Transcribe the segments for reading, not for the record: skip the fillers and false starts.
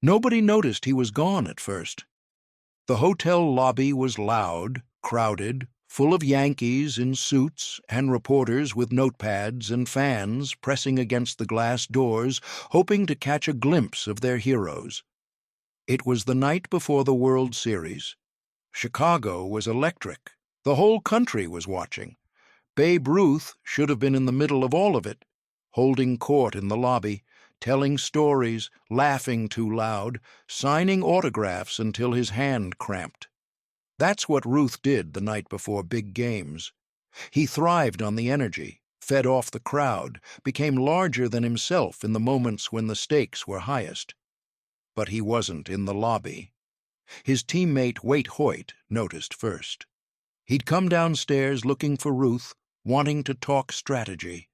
Nobody noticed he was gone at first. The hotel lobby was loud, crowded, full of Yankees in suits and reporters with notepads and fans pressing against the glass doors, hoping to catch a glimpse of their heroes. It was the night before the World Series. Chicago was electric. The whole country was watching. Babe Ruth should have been in the middle of all of it, holding court in the lobby, telling stories, laughing too loud, signing autographs until his hand cramped. That's what Ruth did the night before big games. He thrived on the energy, fed off the crowd, became larger than himself in the moments when the stakes were highest. But he wasn't in the lobby. His teammate Waite Hoyt noticed first. He'd come downstairs looking for Ruth, wanting to talk strategy,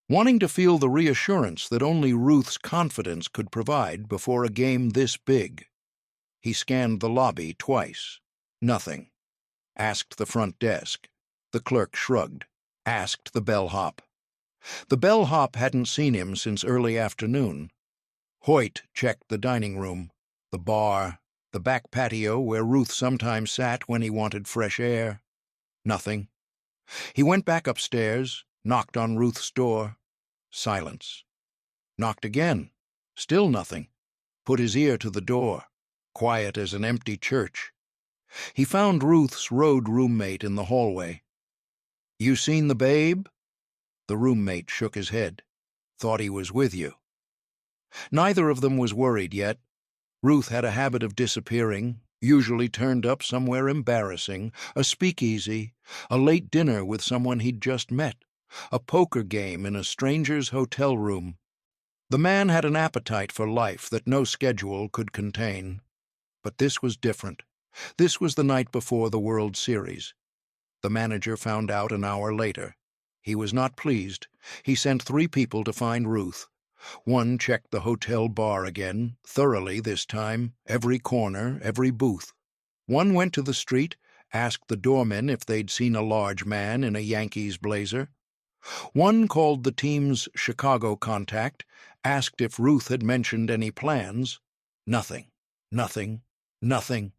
wanting to feel the reassurance that only Ruth's confidence could provide before a game this big. He scanned the lobby twice. Nothing. Asked the front desk. The clerk shrugged. Asked the bellhop. The bellhop hadn't seen him since early afternoon. Hoyt checked the dining room, the bar, the back patio where Ruth sometimes sat when he wanted fresh air. Nothing. He went back upstairs, knocked on Ruth's door. Silence. Knocked again. Still nothing. Put his ear to the door. Quiet as an empty church. He found Ruth's road roommate in the hallway. "You seen the babe?" The roommate shook his head. "Thought he was with you." Neither of them was worried yet. Ruth had a habit of disappearing, usually turned up somewhere embarrassing, a speakeasy, a late dinner with someone he'd just met, a poker game in a stranger's hotel room. The man had an appetite for life that no schedule could contain. But this was different. This was the night before the World Series. The manager found out an hour later. He was not pleased. He sent 3 people to find Ruth. One checked the hotel bar again, thoroughly this time, every corner, every booth. One went to the street, asked the doormen if they'd seen a large man in a Yankees blazer. One called the team's Chicago contact, asked if Ruth had mentioned any plans. Nothing, nothing, nothing.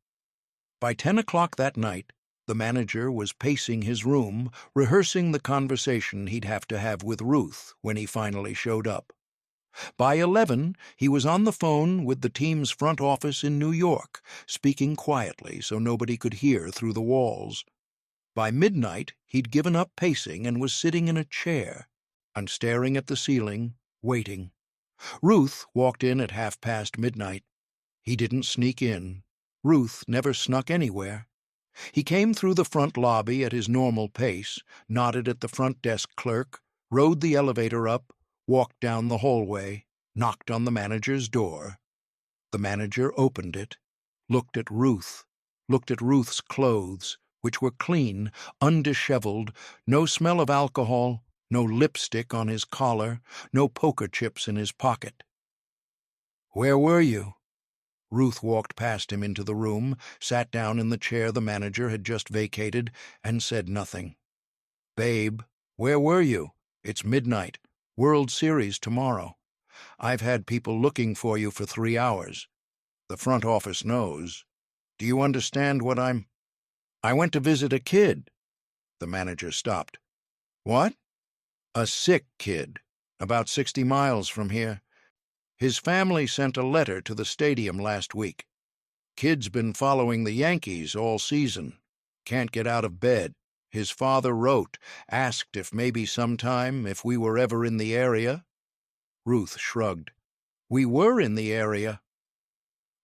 By 10 o'clock that night, the manager was pacing his room, rehearsing the conversation he'd have to have with Ruth when he finally showed up. By 11, he was on the phone with the team's front office in New York, speaking quietly so nobody could hear through the walls. By midnight, he'd given up pacing and was sitting in a chair and staring at the ceiling, waiting. Ruth walked in at midnight. He didn't sneak in. Ruth never snuck anywhere. He came through the front lobby at his normal pace, nodded at the front desk clerk, rode the elevator up, walked down the hallway, knocked on the manager's door. The manager opened it, looked at Ruth's clothes, which were clean, undisheveled, no smell of alcohol, no lipstick on his collar, no poker chips in his pocket. "Where were you?" Ruth walked past him into the room, sat down in the chair the manager had just vacated, and said nothing. "Babe, where were you? It's midnight. World Series tomorrow. I've had people looking for you for 3 hours. The front office knows. Do you understand what I went to visit a kid." The manager stopped. "What?" "A sick kid, about 60 miles from here. His family sent a letter to the stadium last week. Kid's been following the Yankees all season. Can't get out of bed. His father wrote, asked if maybe sometime, if we were ever in the area." Ruth shrugged. "We were in the area."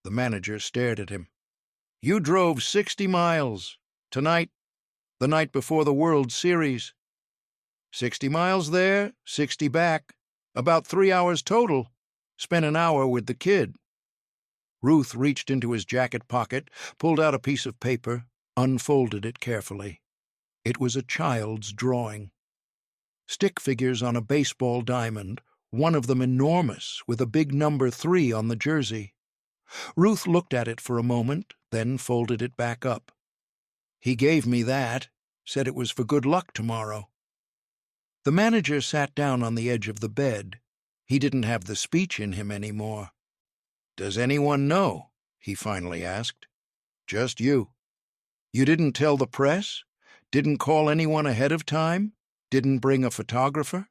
The manager stared at him. "You drove 60 miles. Tonight, the night before the World Series. 60 miles there, 60 back. About 3 hours total. Spent an hour with the kid." Ruth reached into his jacket pocket, pulled out a piece of paper, unfolded it carefully. It was a child's drawing. Stick figures on a baseball diamond, one of them enormous, with a big number 3 on the jersey. Ruth looked at it for a moment, then folded it back up. "He gave me that, said it was for good luck tomorrow." The manager sat down on the edge of the bed. He didn't have the speech in him anymore. "Does anyone know?" he finally asked. "Just you. You didn't tell the press? Didn't call anyone ahead of time? Didn't bring a photographer?"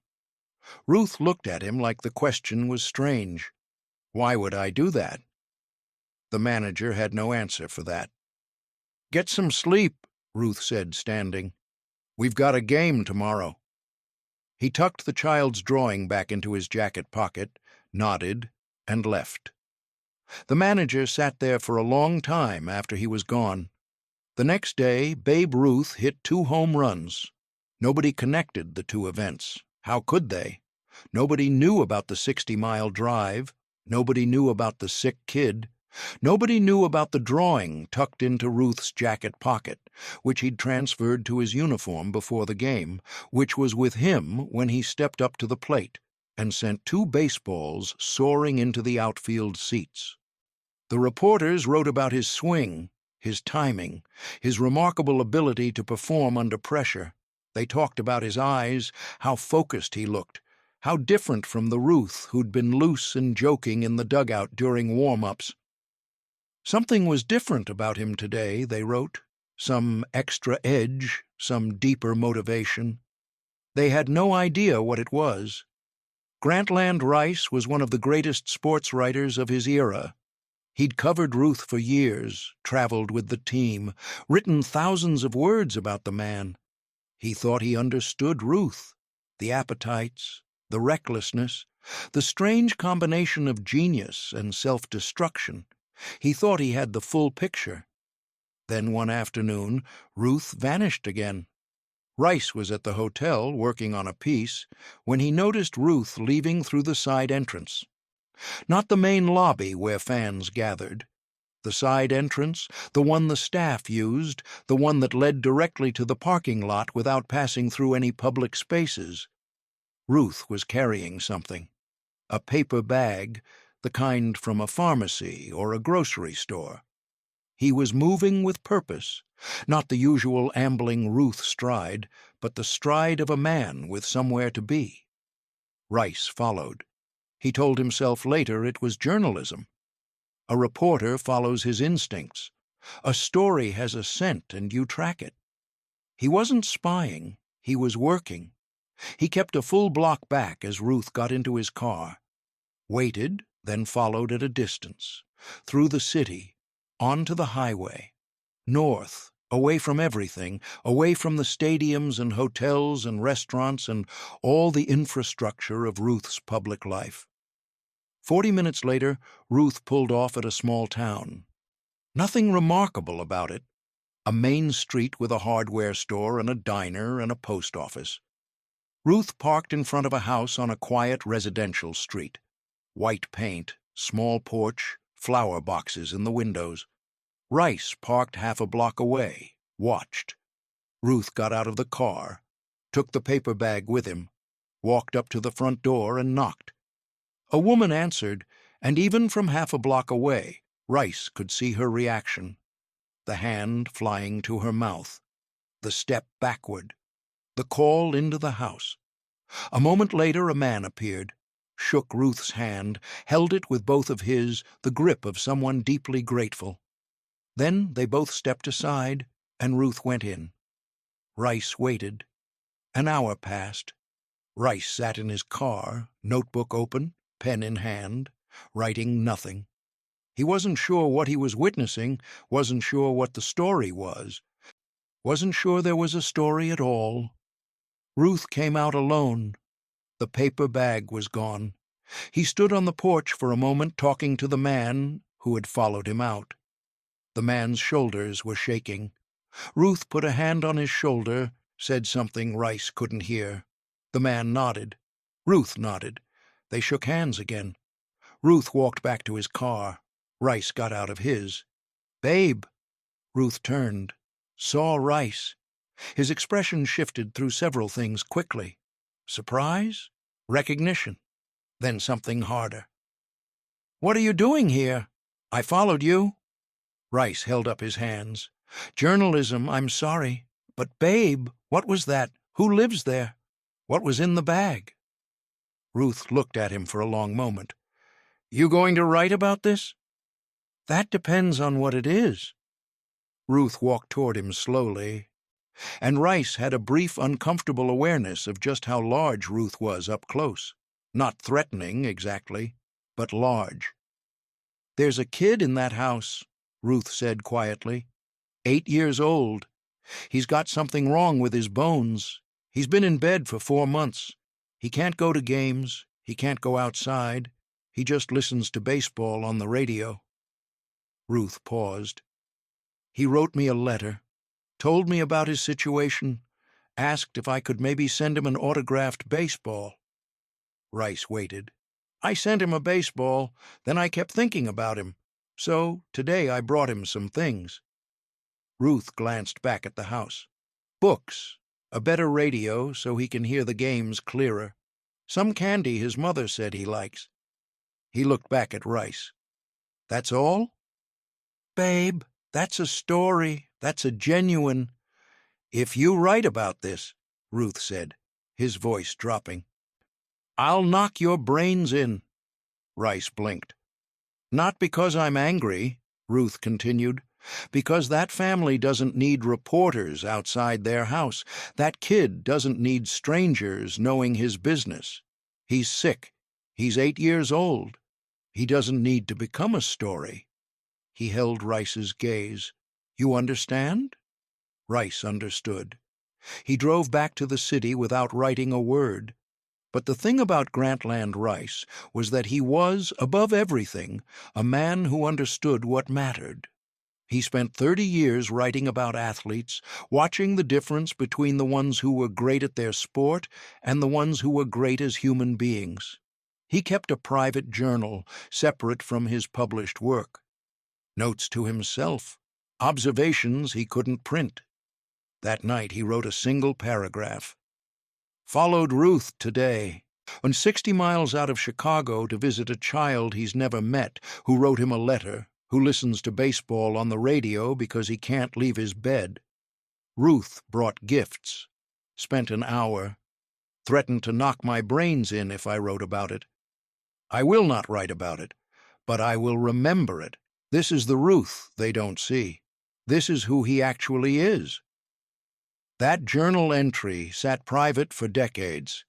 Ruth looked at him like the question was strange. "Why would I do that?" The manager had no answer for that. "Get some sleep," Ruth said, standing. "We've got a game tomorrow." He tucked the child's drawing back into his jacket pocket, nodded, and left. The manager sat there for a long time after he was gone. The next day, Babe Ruth hit 2 home runs. Nobody connected the 2 events. How could they? Nobody knew about the 60-mile drive. Nobody knew about the sick kid. Nobody knew about the drawing tucked into Ruth's jacket pocket, which he'd transferred to his uniform before the game, which was with him when he stepped up to the plate and sent 2 baseballs soaring into the outfield seats. The reporters wrote about his swing, his timing, his remarkable ability to perform under pressure. They talked about his eyes, how focused he looked, how different from the Ruth who'd been loose and joking in the dugout during warm-ups. Something was different about him today, they wrote. Some extra edge, some deeper motivation. They had no idea what it was. Grantland Rice was one of the greatest sports writers of his era. He'd covered Ruth for years, traveled with the team, written thousands of words about the man. He thought he understood Ruth, the appetites, the recklessness, the strange combination of genius and self-destruction. He thought he had the full picture. Then one afternoon, Ruth vanished again. Rice was at the hotel working on a piece when he noticed Ruth leaving through the side entrance. Not the main lobby where fans gathered. The side entrance, the one the staff used, the one that led directly to the parking lot without passing through any public spaces. Ruth was carrying something. A paper bag, the kind from a pharmacy or a grocery store. He was moving with purpose, not the usual ambling Ruth stride, but the stride of a man with somewhere to be. Rice followed. He told himself later it was journalism. A reporter follows his instincts. A story has a scent and you track it. He wasn't spying, he was working. He kept a full block back as Ruth got into his car. Waited, then followed at a distance. Through the city, onto the highway. North, away from everything, away from the stadiums and hotels and restaurants and all the infrastructure of Ruth's public life. 40 minutes later, Ruth pulled off at a small town. Nothing remarkable about it. A main street with a hardware store and a diner and a post office. Ruth parked in front of a house on a quiet residential street. White paint, small porch, flower boxes in the windows. Rice parked half a block away, watched. Ruth got out of the car, took the paper bag with him, walked up to the front door and knocked. A woman answered, and even from half a block away, Rice could see her reaction. The hand flying to her mouth, the step backward, the call into the house. A moment later a man appeared, shook Ruth's hand, held it with both of his, the grip of someone deeply grateful. Then they both stepped aside, and Ruth went in. Rice waited. An hour passed. Rice sat in his car, notebook open, pen in hand, writing nothing. He wasn't sure what he was witnessing, wasn't sure what the story was, wasn't sure there was a story at all. Ruth came out alone. The paper bag was gone. He stood on the porch for a moment talking to the man who had followed him out. The man's shoulders were shaking. Ruth put a hand on his shoulder, said something Rice couldn't hear. The man nodded. Ruth nodded. They shook hands again. Ruth walked back to his car. Rice got out of his. "Babe." Ruth turned, saw Rice. His expression shifted through several things quickly. Surprise, recognition, then something harder. "What are you doing here? I followed you." Rice held up his hands. "Journalism, I'm sorry. But, Babe, what was that? Who lives there? What was in the bag?" Ruth looked at him for a long moment. "You going to write about this?" That depends on what it is. Ruth walked toward him slowly, and Rice had a brief, uncomfortable awareness of just how large Ruth was up close. Not threatening, exactly, but large. "There's a kid in that house," Ruth said quietly. 8 years old. He's got something wrong with his bones. He's been in bed for 4 months. He can't go to games. He can't go outside. He just listens to baseball on the radio." Ruth paused. "He wrote me a letter, told me about his situation, asked if I could maybe send him an autographed baseball." Rice waited. "I sent him a baseball, then I kept thinking about him. So today I brought him some things." Ruth glanced back at the house. "Books, a better radio so he can hear the games clearer, some candy his mother said he likes." He looked back at Rice. "That's all?" "Babe, that's a story. That's a genuine—" "If you write about this," Ruth said, his voice dropping, "I'll knock your brains in." Rice blinked. "Not because I'm angry," Ruth continued, "because that family doesn't need reporters outside their house. That kid doesn't need strangers knowing his business. He's sick. He's 8 years old. He doesn't need to become a story." He held Rice's gaze. "You understand?" Rice understood. He drove back to the city without writing a word. But the thing about Grantland Rice was that he was, above everything, a man who understood what mattered. He spent 30 years writing about athletes, watching the difference between the ones who were great at their sport and the ones who were great as human beings. He kept a private journal, separate from his published work. Notes to himself, observations he couldn't print. That night he wrote a single paragraph. "Followed Ruth today. When 60 miles out of Chicago to visit a child he's never met, who wrote him a letter, who listens to baseball on the radio because he can't leave his bed. Ruth brought gifts. Spent an hour. Threatened to knock my brains in if I wrote about it. I will not write about it, but I will remember it. This is the Ruth they don't see. This is who he actually is." That journal entry sat private for decades.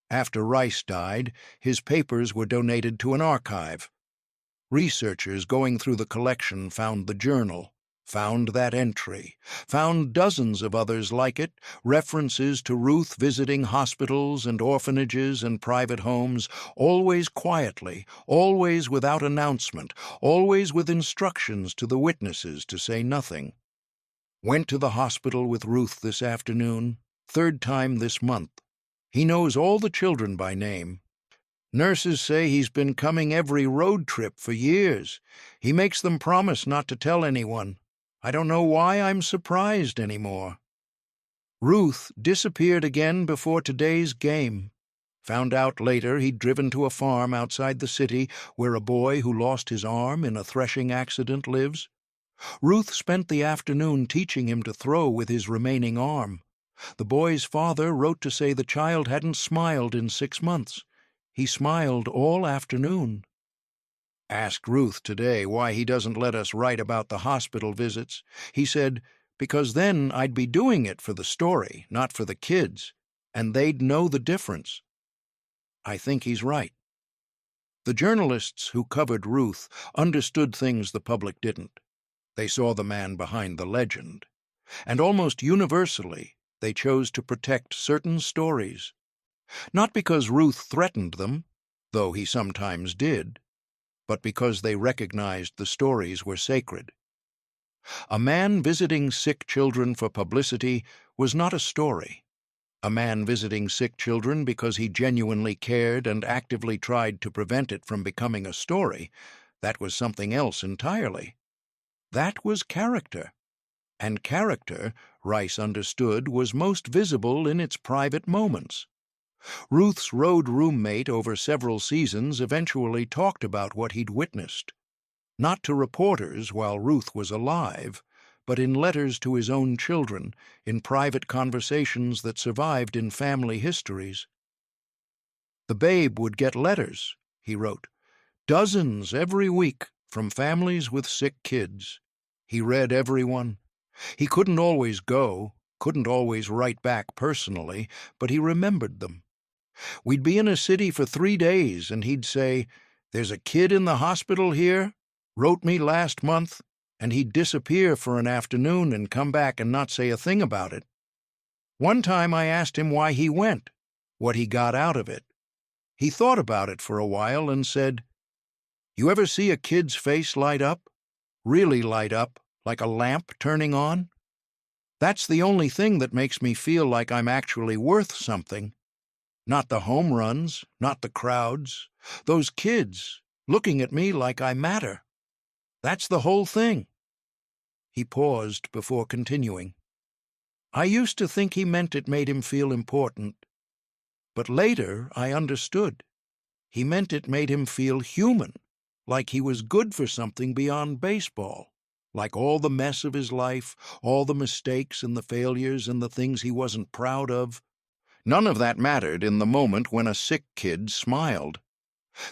After Rice died, his papers were donated to an archive. Researchers going through the collection found the journal, found that entry, found dozens of others like it, references to Ruth visiting hospitals and orphanages and private homes, always quietly, always without announcement, always with instructions to the witnesses to say nothing. "Went to the hospital with Ruth this afternoon, 3rd time this month. He knows all the children by name. Nurses say he's been coming every road trip for years. He makes them promise not to tell anyone. I don't know why I'm surprised anymore." Ruth disappeared again before today's game. Found out later he'd driven to a farm outside the city where a boy who lost his arm in a threshing accident lives. Ruth spent the afternoon teaching him to throw with his remaining arm. The boy's father wrote to say the child hadn't smiled in 6 months. He smiled all afternoon. Asked Ruth today why he doesn't let us write about the hospital visits. He said, "Because then I'd be doing it for the story, not for the kids, and they'd know the difference." I think he's right. The journalists who covered Ruth understood things the public didn't. They saw the man behind the legend. And almost universally, they chose to protect certain stories. Not because Ruth threatened them, though he sometimes did, but because they recognized the stories were sacred. A man visiting sick children for publicity was not a story. A man visiting sick children because he genuinely cared and actively tried to prevent it from becoming a story, that was something else entirely. That was character. And character, Rice understood, was most visible in its private moments. Ruth's road roommate over several seasons eventually talked about what he'd witnessed. Not to reporters while Ruth was alive, but in letters to his own children, in private conversations that survived in family histories. "The babe would get letters," he wrote, "dozens every week, from families with sick kids. He read everyone. He couldn't always go, couldn't always write back personally, but he remembered them. We'd be in a city for 3 days, and he'd say, "There's a kid in the hospital here, wrote me last month," and he'd disappear for an afternoon and come back and not say a thing about it. One time I asked him why he went, what he got out of it. He thought about it for a while and said, "You ever see a kid's face light up? Really light up, like a lamp turning on? That's the only thing that makes me feel like I'm actually worth something. Not the home runs, not the crowds. Those kids, looking at me like I matter. That's the whole thing." He paused before continuing. I used to think he meant it made him feel important, but later I understood. He meant it made him feel human, like he was good for something beyond baseball, like all the mess of his life, all the mistakes and the failures and the things he wasn't proud of. None of that mattered in the moment when a sick kid smiled.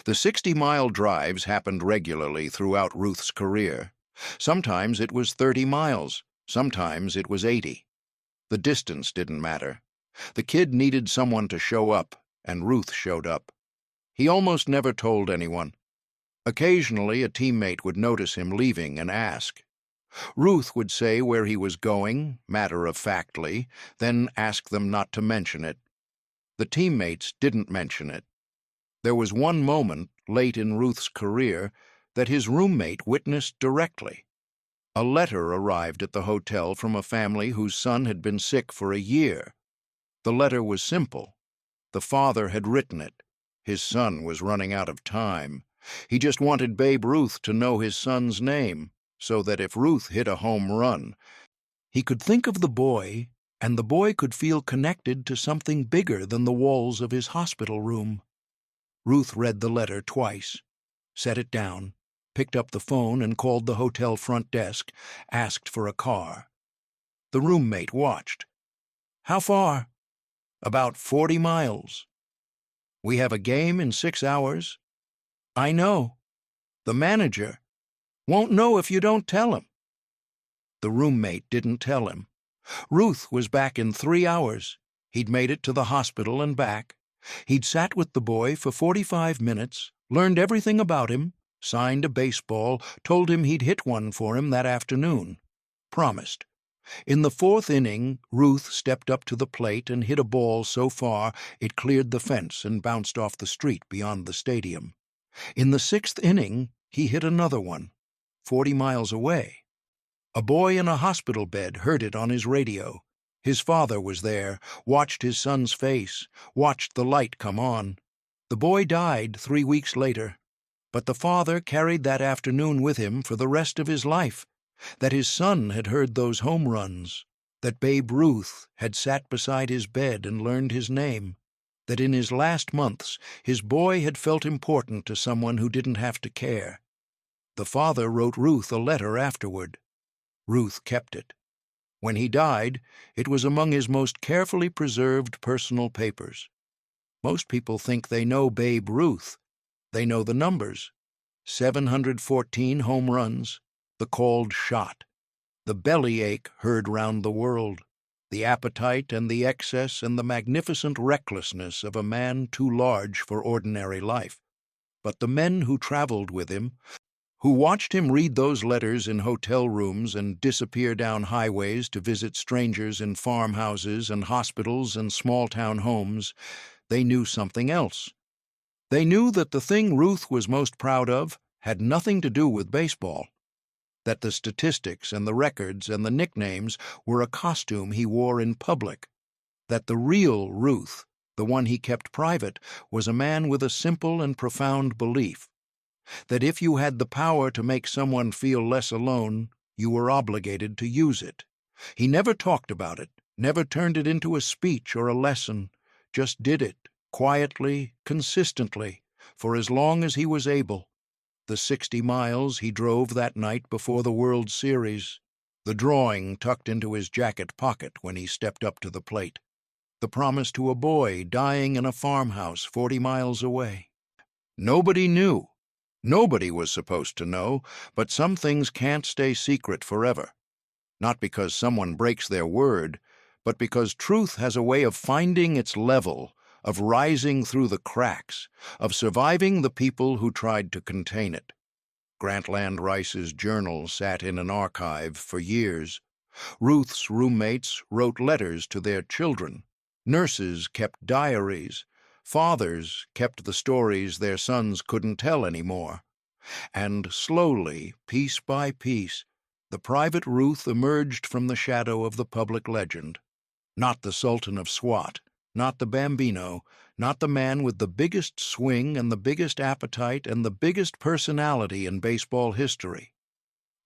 The 60-mile drives happened regularly throughout Ruth's career. Sometimes it was 30 miles, sometimes it was 80. The distance didn't matter. The kid needed someone to show up, and Ruth showed up. He almost never told anyone. Occasionally a teammate would notice him leaving and ask. Ruth would say where he was going, matter-of-factly, then ask them not to mention it. The teammates didn't mention it. There was one moment, late in Ruth's career, that his roommate witnessed directly. A letter arrived at the hotel from a family whose son had been sick for a year. The letter was simple. The father had written it. His son was running out of time. He just wanted Babe Ruth to know his son's name, so that if Ruth hit a home run, he could think of the boy, and the boy could feel connected to something bigger than the walls of his hospital room. Ruth read the letter twice, set it down, picked up the phone and called the hotel front desk, asked for a car. The roommate watched. "How far?" "About 40 miles. "We have a game in 6 hours. "I know. "The manager won't know if you don't tell him." The roommate didn't tell him. Ruth was back in 3 hours. He'd made it to the hospital and back. He'd sat with the boy for 45 minutes, learned everything about him, signed a baseball, told him he'd hit one for him that afternoon. Promised. In the 4th inning, Ruth stepped up to the plate and hit a ball so far it cleared the fence and bounced off the street beyond the stadium. In the 6th inning, he hit another one, 40 miles away. A boy in a hospital bed heard it on his radio. His father was there, watched his son's face, watched the light come on. The boy died 3 weeks later, but the father carried that afternoon with him for the rest of his life, that his son had heard those home runs, that Babe Ruth had sat beside his bed and learned his name, that in his last months his boy had felt important to someone who didn't have to care. The father wrote Ruth a letter afterward. Ruth kept it. When he died, it was among his most carefully preserved personal papers. Most people think they know Babe Ruth. They know the numbers. 714 home runs, the called shot, the bellyache heard round the world, the appetite and the excess and the magnificent recklessness of a man too large for ordinary life. But the men who traveled with him, who watched him read those letters in hotel rooms and disappear down highways to visit strangers in farmhouses and hospitals and small-town homes, they knew something else. They knew that the thing Ruth was most proud of had nothing to do with baseball, that the statistics and the records and the nicknames were a costume he wore in public, that the real Ruth, the one he kept private, was a man with a simple and profound belief, that if you had the power to make someone feel less alone, you were obligated to use it. He never talked about it, never turned it into a speech or a lesson, just did it, quietly, consistently, for as long as he was able. The 60 miles he drove that night before the World Series, the drawing tucked into his jacket pocket when he stepped up to the plate, the promise to a boy dying in a farmhouse 40 miles away. Nobody knew, Nobody was supposed to know, but some things can't stay secret forever. Not because someone breaks their word, but because truth has a way of finding its level, of rising through the cracks, of surviving the people who tried to contain it. Grantland Rice's journal sat in an archive for years. Ruth's roommates wrote letters to their children. Nurses kept diaries. Fathers kept the stories their sons couldn't tell anymore. And slowly, piece by piece, the private Ruth emerged from the shadow of the public legend. Not the Sultan of Swat, not the Bambino, not the man with the biggest swing and the biggest appetite and the biggest personality in baseball history.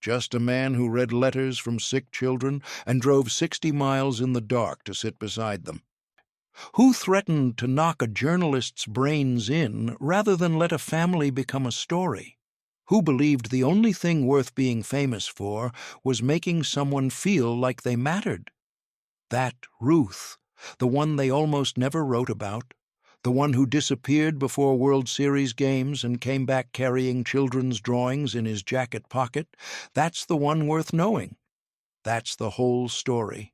Just a man who read letters from sick children and drove 60 miles in the dark to sit beside them. Who threatened to knock a journalist's brains in rather than let a family become a story? Who believed the only thing worth being famous for was making someone feel like they mattered? That Ruth, the one they almost never wrote about, the one who disappeared before World Series games and came back carrying children's drawings in his jacket pocket, that's the one worth knowing. That's the whole story.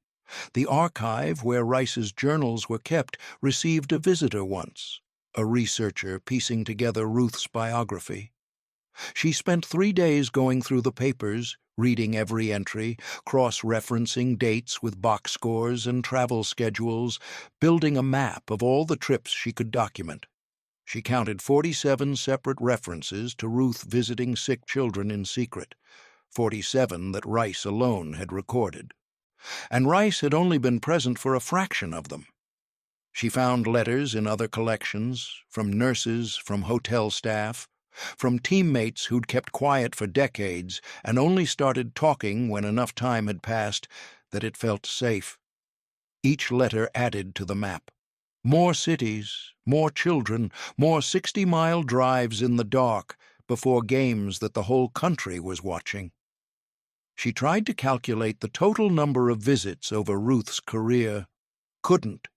The archive where Rice's journals were kept received a visitor once, a researcher piecing together Ruth's biography. She spent 3 days going through the papers, reading every entry, cross-referencing dates with box scores and travel schedules, building a map of all the trips she could document. She counted 47 separate references to Ruth visiting sick children in secret, 47 that Rice alone had recorded. And Rice had only been present for a fraction of them. She found letters in other collections, from nurses, from hotel staff, from teammates who'd kept quiet for decades and only started talking when enough time had passed that it felt safe. Each letter added to the map. More cities, more children, more 60-mile drives in the dark before games that the whole country was watching. She tried to calculate the total number of visits over Ruth's career. Couldn't.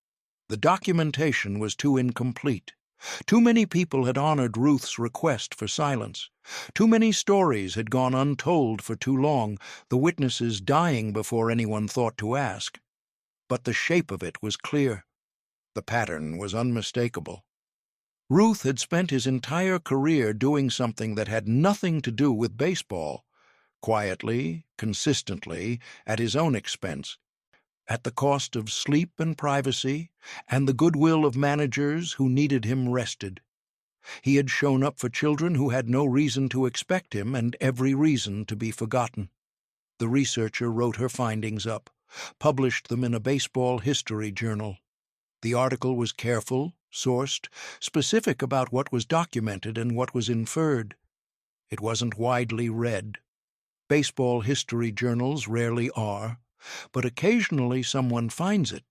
The documentation was too incomplete. Too many people had honored Ruth's request for silence. Too many stories had gone untold for too long, the witnesses dying before anyone thought to ask. But the shape of it was clear. The pattern was unmistakable. Ruth had spent his entire career doing something that had nothing to do with baseball, quietly, consistently, at his own expense, at the cost of sleep and privacy and the goodwill of managers who needed him rested. He had shown up for children who had no reason to expect him and every reason to be forgotten. The researcher wrote her findings up, published them in a baseball history journal. The article was careful, sourced, specific about what was documented and what was inferred. It wasn't widely read. Baseball history journals rarely are, but occasionally someone finds it.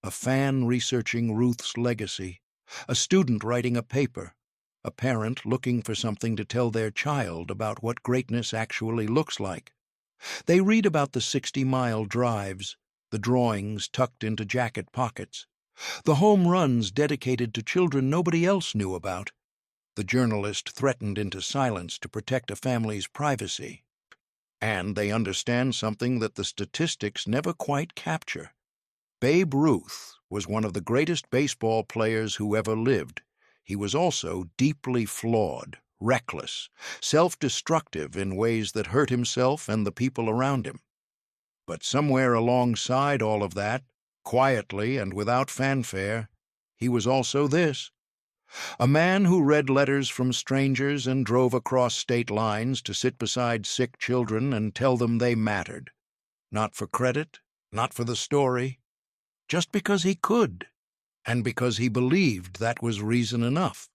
A fan researching Ruth's legacy, a student writing a paper, a parent looking for something to tell their child about what greatness actually looks like. They read about the 60-mile drives, the drawings tucked into jacket pockets, the home runs dedicated to children nobody else knew about. The journalist threatened into silence to protect a family's privacy. And they understand something that the statistics never quite capture. Babe Ruth was one of the greatest baseball players who ever lived. He was also deeply flawed, reckless, self-destructive in ways that hurt himself and the people around him. But somewhere alongside all of that, quietly and without fanfare, he was also this. A man who read letters from strangers and drove across state lines to sit beside sick children and tell them they mattered. Not for credit, not for the story, just because he could, and because he believed that was reason enough.